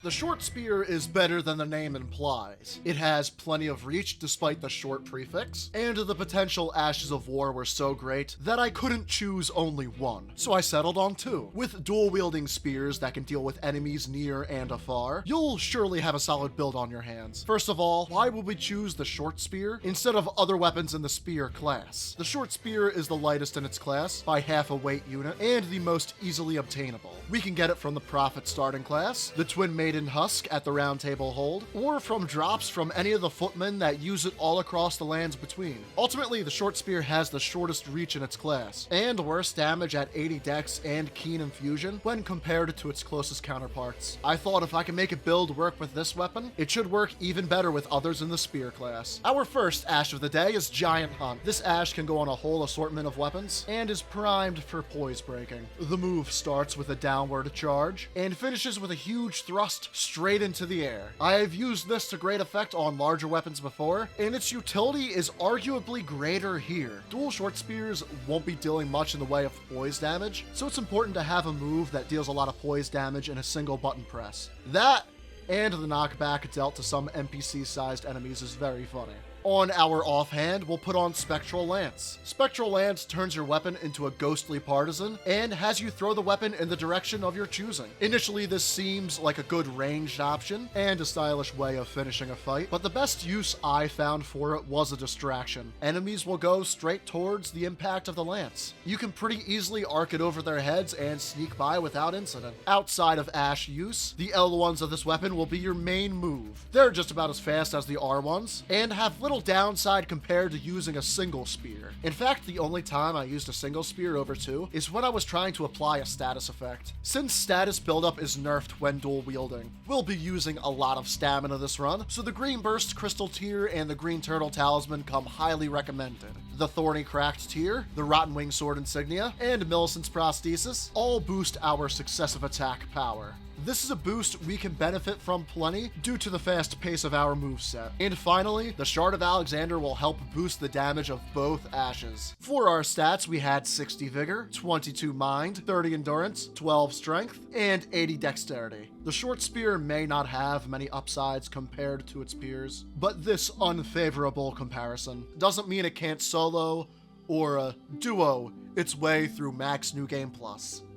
The short spear is better than the name implies. It has plenty of reach despite the short prefix, and the potential Ashes of War were so great that I couldn't choose only one, so I settled on two. With dual-wielding spears that can deal with enemies near and afar, you'll surely have a solid build on your hands. First of all, why would we choose the short spear instead of other weapons in the spear class? The short spear is the lightest in its class by half a weight unit, and the most easily obtainable. We can get it from the Prophet starting class, the Twin Maiden Husk at the Round Table Hold, or from drops from any of the footmen that use it all across the lands between. Ultimately, the short spear has the shortest reach in its class, and worse damage at 80 dex and keen infusion when compared to its closest counterparts. I thought if I can make a build work with this weapon, it should work even better with others in the spear class. Our first Ash of the day is Giant Hunt. This Ash can go on a whole assortment of weapons, and is primed for poise breaking. The move starts with a downward charge, and finishes with a huge thrust straight into the air. I have used this to great effect on larger weapons before, and its utility is arguably greater here. Dual short spears won't be dealing much in the way of poise damage, so it's important to have a move that deals a lot of poise damage in a single button press. That, and the knockback dealt to some NPC-sized enemies is very funny. On our offhand, we'll put on Spectral Lance. Spectral Lance turns your weapon into a ghostly partisan and has you throw the weapon in the direction of your choosing. Initially, this seems like a good ranged option and a stylish way of finishing a fight, but the best use I found for it was a distraction. Enemies will go straight towards the impact of the lance. You can pretty easily arc it over their heads and sneak by without incident. Outside of Ash use, the L1s of this weapon will be your main move. They're just about as fast as the R1s and have little downside compared to using a single spear. In fact, the only time I used a single spear over two is when I was trying to apply a status effect. Since status buildup is nerfed when dual wielding, we'll be using a lot of stamina this run, so the Green Burst Crystal Tier and the Green Turtle Talisman come highly recommended. The Thorny Cracked Tier, the Rotten Wing Sword Insignia, and Millicent's Prosthesis all boost our successive attack power. This is a boost we can benefit from plenty due to the fast pace of our moveset. And finally, the Shard of Alexander will help boost the damage of both Ashes. For our stats, we had 60 Vigor, 22 Mind, 30 Endurance, 12 Strength, and 80 Dexterity. The short spear may not have many upsides compared to its peers, but this unfavorable comparison doesn't mean it can't solo or duo its way through Max New Game Plus.